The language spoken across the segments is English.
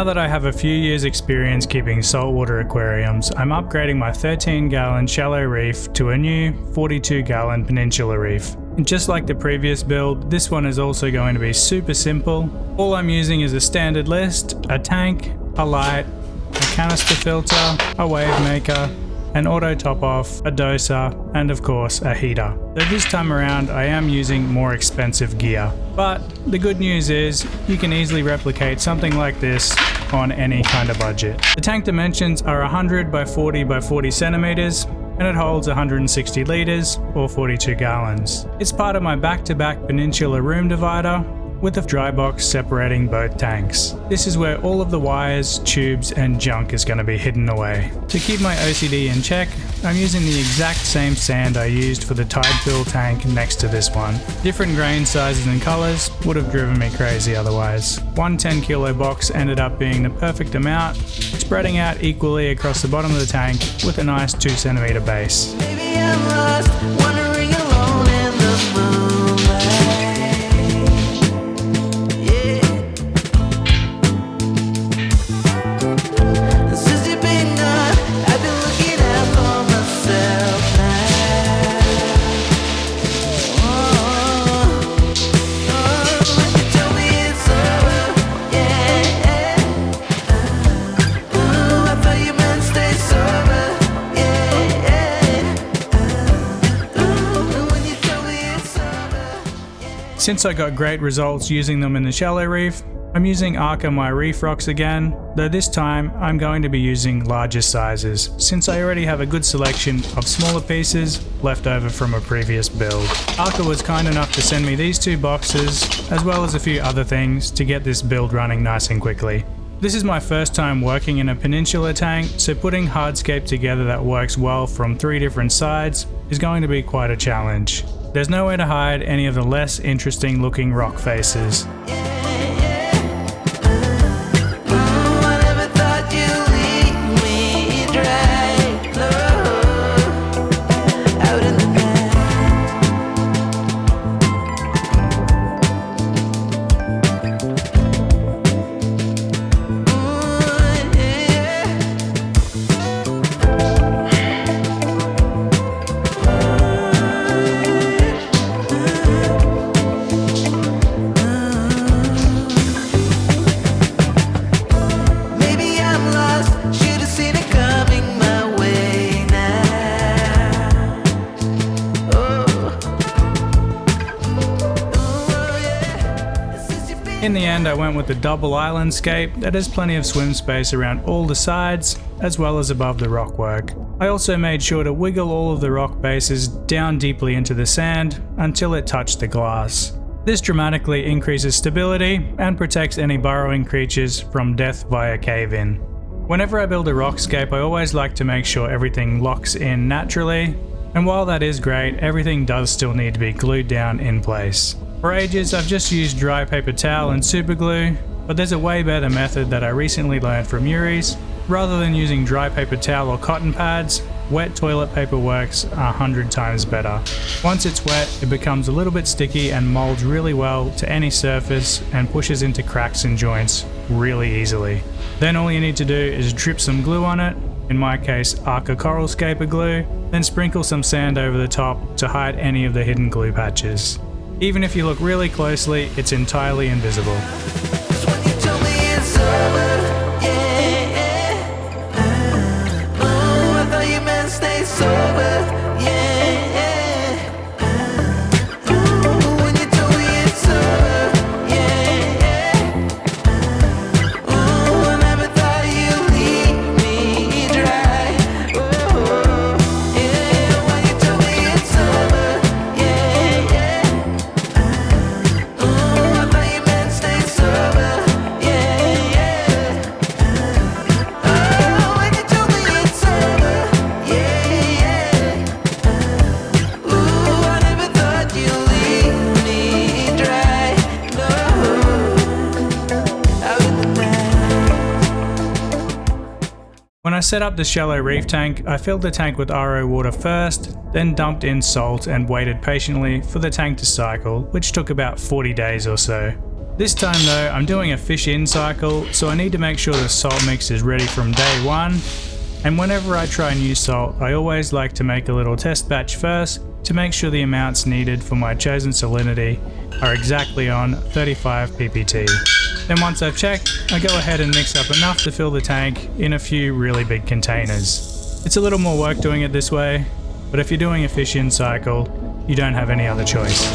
Now that I have a few years experience keeping saltwater aquariums, I'm upgrading my 13-gallon shallow reef to a new 42-gallon Peninsular reef. And just like the previous build, this one is also going to be super simple. All I'm using is a standard list, a tank, a light, a canister filter, a wave maker, an auto top off, a doser, and of course a heater. Though this time around I am using more expensive gear. But the good news is you can easily replicate something like this on any kind of budget. The tank dimensions are 100 by 40 by 40 centimeters and it holds 160 litres or 42 gallons. It's part of my back-to-back Peninsular room divider with a dry box separating both tanks. This is where all of the wires, tubes and junk is going to be hidden away. To keep my OCD in check, I'm using the exact same sand I used for the tide fill tank next to this one. Different grain sizes and colours would have driven me crazy otherwise. One 10 kilo box ended up being the perfect amount, spreading out equally across the bottom of the tank with a nice 2 centimeter base. Maybe I'm lost, wandering alone in the moonlight. Since I got great results using them in the shallow reef, I'm using ARKA My Reef rocks again, though this time I'm going to be using larger sizes, since I already have a good selection of smaller pieces left over from a previous build. ARKA was kind enough to send me these 2 boxes, as well as a few other things to get this build running nice and quickly. This is my first time working in a Peninsular tank, so putting HARDSCAPE together that works well from 3 different sides is going to be quite a challenge. There's no way to hide any of the less interesting looking rock faces. In the end, I went with the double island scape that has plenty of swim space around all the sides, as well as above the rockwork. I also made sure to wiggle all of the rock bases down deeply into the sand until it touched the glass. This dramatically increases stability and protects any burrowing creatures from death via cave-in. Whenever I build a rockscape, I always like to make sure everything locks in naturally, and while that is great, everything does still need to be glued down in place. For ages, I've just used dry paper towel and super glue, but there's a way better method that I recently learned from Yuri's. Rather than using dry paper towel or cotton pads, wet toilet paper works 100 times better. Once it's wet, it becomes a little bit sticky and molds really well to any surface and pushes into cracks and joints really easily. Then all you need to do is drip some glue on it, in my case ARKA Coral Scaper glue, then sprinkle some sand over the top to hide any of the hidden glue patches. Even if you look really closely, it's entirely invisible. When I set up the shallow reef tank, I filled the tank with RO water first, then dumped in salt and waited patiently for the tank to cycle, which took about 40 days or so. This time though, I'm doing a fish in cycle, so I need to make sure the salt mix is ready from day one. And whenever I try new salt, I always like to make a little test batch first to make sure the amounts needed for my chosen salinity are exactly on 35 ppt. Then once I've checked, I go ahead and mix up enough to fill the tank in a few really big containers. It's a little more work doing it this way, but if you're doing a fish in cycle, you don't have any other choice.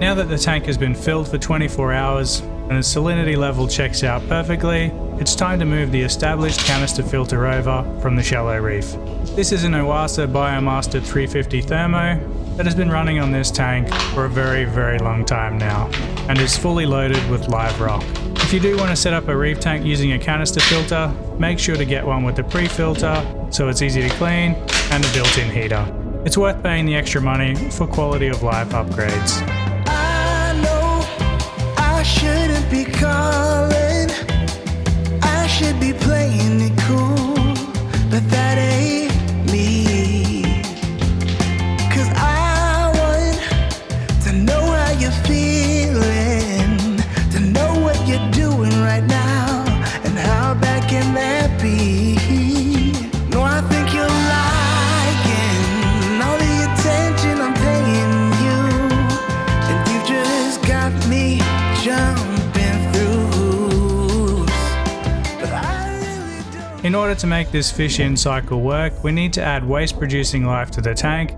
Now that the tank has been filled for 24 hours and the salinity level checks out perfectly, it's time to move the established canister filter over from the shallow reef. This is an Owasa Biomaster 350 Thermo that has been running on this tank for a very long time now and is fully loaded with live rock. If you do want to set up a reef tank using a canister filter, make sure to get one with a pre-filter so it's easy to clean and a built-in heater. It's worth paying the extra money for quality of life upgrades. I know I shouldn't be calling, I should be playing it cool, but that ain't me. 'Cause I want to know how you're feeling, to know what you're doing right now, and how bad can that be? No, I think you're liking all the attention I'm paying you, and you just got me jumping through. But I really don't. In order to make this fish in cycle work, we need to add waste producing life to the tank,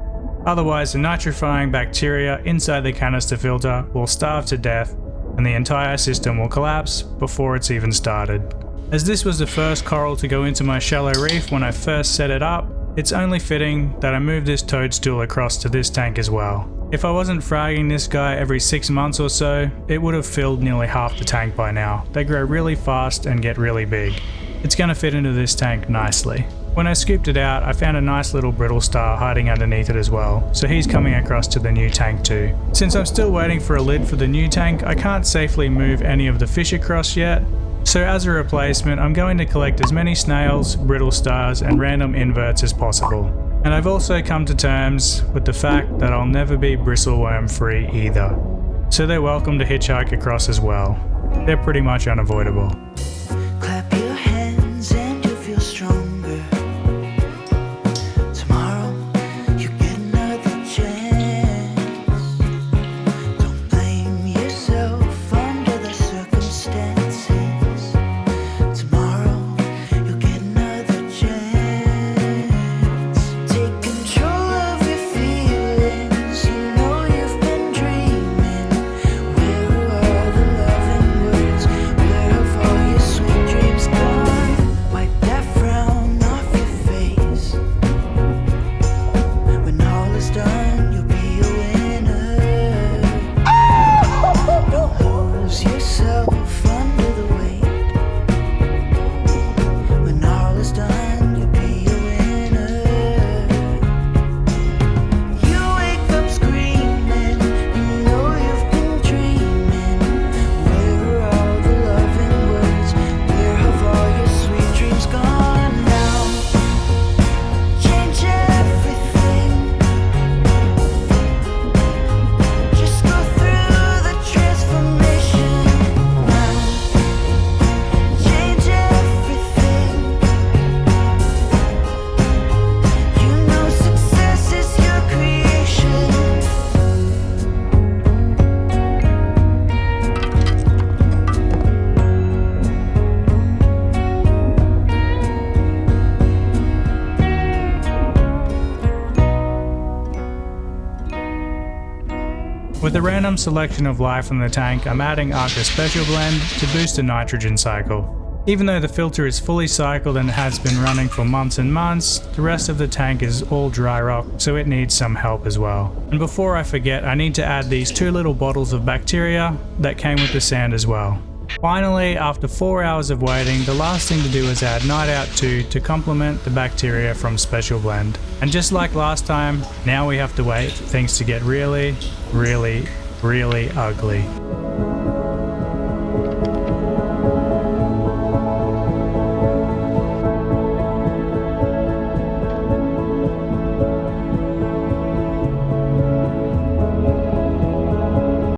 otherwise the nitrifying bacteria inside the canister filter will starve to death and the entire system will collapse before it's even started. As this was the first coral to go into my shallow reef when I first set it up, it's only fitting that I move this toadstool across to this tank as well. If I wasn't fragging this guy every 6 months or so, it would have filled nearly half the tank by now. They grow really fast and get really big. It's going to fit into this tank nicely. When I scooped it out, I found a nice little brittle star hiding underneath it as well, so he's coming across to the new tank too. Since I'm still waiting for a lid for the new tank, I can't safely move any of the fish across yet, so as a replacement I'm going to collect as many snails, brittle stars and random inverts as possible. And I've also come to terms with the fact that I'll never be bristleworm free either, so they're welcome to hitchhike across as well. They're pretty much unavoidable. Clap your hands and you'll feel stronger. Tomorrow you get another chance. Don't blame yourself under the circumstances. Tomorrow you'll get another chance. Take control of your feelings. You know you've been dreaming. Where are all the loving words? Where have all your sweet dreams gone? Wipe that frown off your face. When all is done, you'll be a winner. Don't lose yourself under the weight. When all is done, you'll be a winner. You wake up screaming, you know you've been dreaming. Where are all the loving words? Where have all your sweet dreams gone now? Change everything. Just go through the transformation now. Change everything. You know success is your creation. With a random selection of life in the tank, I'm adding ARKA Special Blend to boost the nitrogen cycle. Even though the filter is fully cycled and has been running for months and months, the rest of the tank is all dry rock, so it needs some help as well. And before I forget, I need to add these 2 little bottles of bacteria that came with the sand as well. Finally, after 4 hours of waiting, the last thing to do is add Nite-Out 2 to complement the bacteria from Special Blend. And just like last time, now we have to wait for things to get really ugly.